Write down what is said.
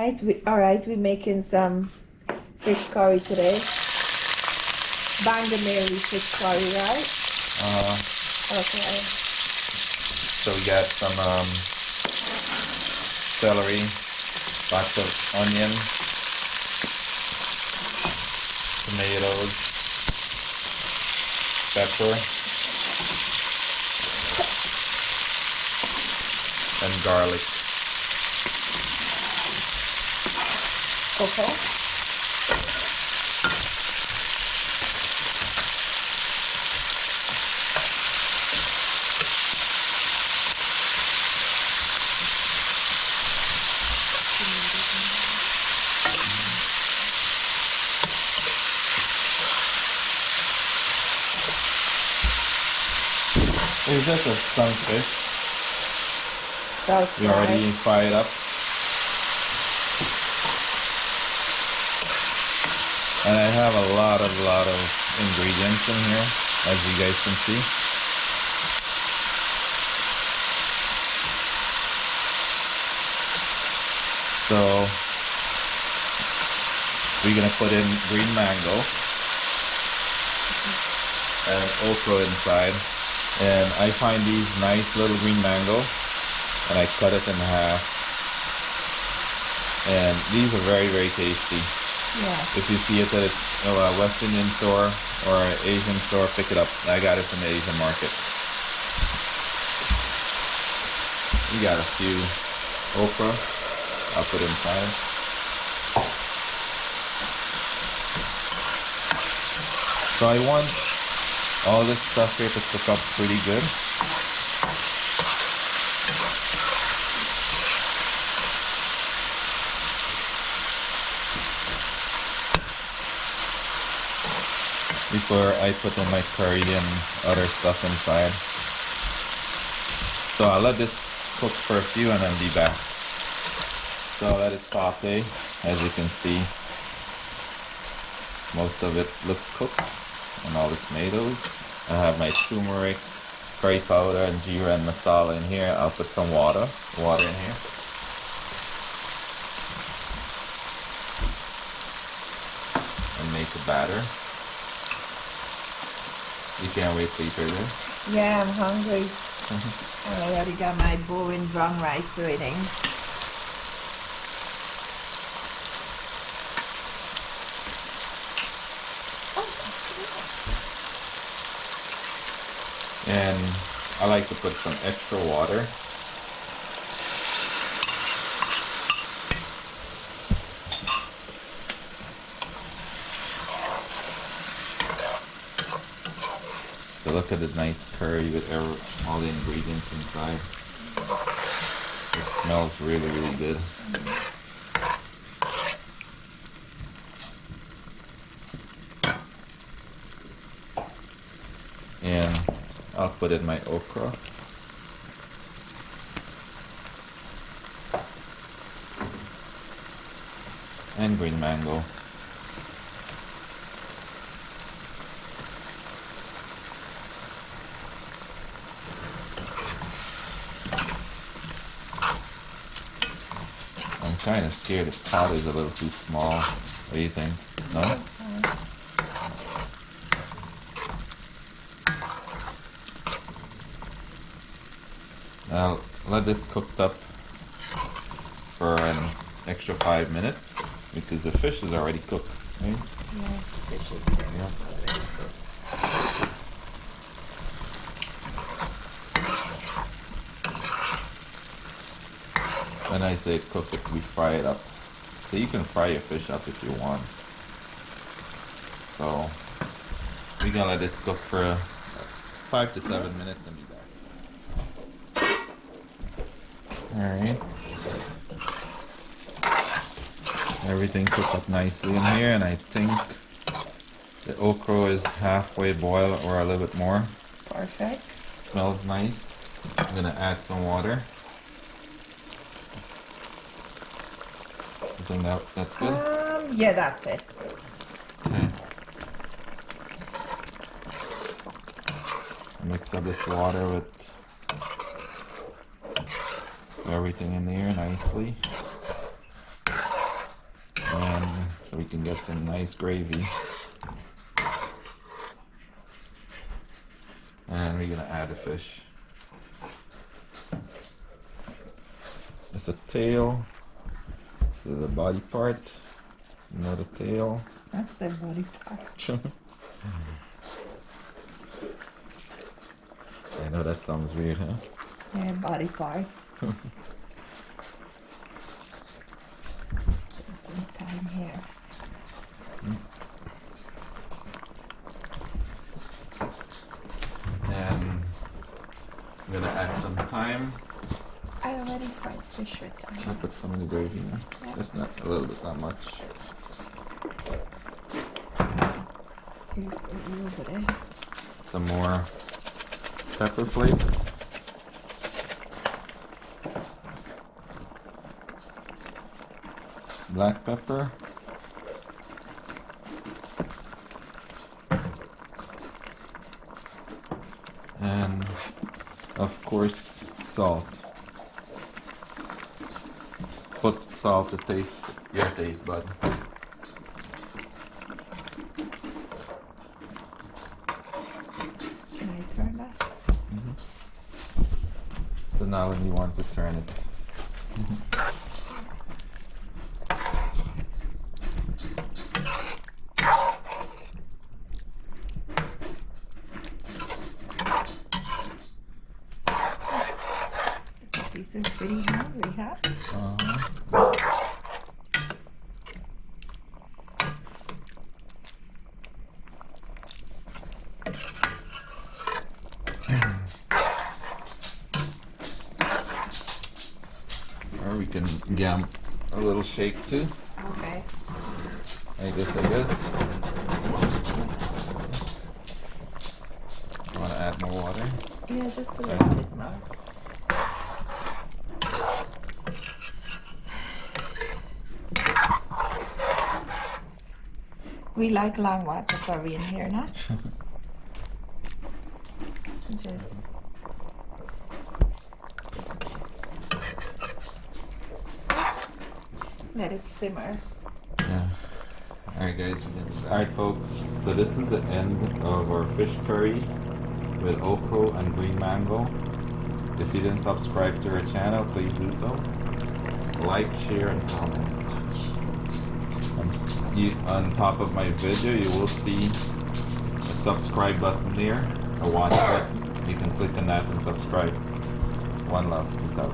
Alright, we're making some fish curry today. Bangamary fish curry, right? Okay. So we got some celery, lots of onion, tomatoes, pepper, and garlic. Okay. It's just some fish. That's We already fried up. And I have a lot of ingredients in here, as you guys can see. So we're gonna put in green mango and okra inside. And I find these nice little green mango and I cut it in half. And these are very, very tasty. Yeah. If you see it at a West Indian store or an Asian store, pick it up. I got it from the Asian market. We got a few okra. I'll put inside. So I want all this stuff here to cook up pretty good. Before I put in my curry and other stuff inside. So I'll let this cook for a few and then be back. So I'll let it saute. As you can see, most of it looks cooked. And all the tomatoes. I have my turmeric, curry powder, and jeera and masala in here. I'll put some water in here. And make a batter. You can't wait to eat it. Yeah, I'm hungry. I already got my boring brown rice waiting. And I like to put some extra water. So look at the nice curry with all the ingredients inside. It smells really, really good. And I'll put in my okra. And green mango. I'm kind of scared the pot is a little too small. What do you think? No? That's fine. Now let this cook up for an extra 5 minutes because the fish is already cooked, right? Yeah, fish is already cooked. When I say cook it, we fry it up. So you can fry your fish up if you want. So we're gonna let this cook for 5 to 7 minutes and be back. Alright. Everything cooked up nicely in here, and I think the okra is halfway boiled or a little bit more. Perfect. Smells nice. I'm gonna add some water. You think that's good? Yeah, that's it. Okay. Mix up this water with everything in there nicely. so we can get some nice gravy. And we're gonna add the fish. It's a tail. This is the body part. Another tail. That's the body part. I know that sounds weird, huh? Yeah, body part. Some time here. And I'm gonna add some thyme. I already fried fish with I'll thyme. put some in the gravy now. Yeah. Just not a little bit, not much. Here's the little bit. Some more pepper flakes. Black pepper. And of course salt. Put salt to taste your taste bud. Can I turn that? So now when you want to turn it. These are pretty hungry, huh? Or we can give 'em a little shake too. Okay. Like this, I guess. Want to add more water? Yeah, just a little bit more. We like long water curry in here, not? Just let it simmer. Yeah. Alright guys, alright folks, so this is the end of our fish curry with okra and green mango. If you didn't subscribe to our channel, please do so. Like, share, and comment. On top of my video, you will see a subscribe button there, a watch button. You can click on that and subscribe. One love. Peace out.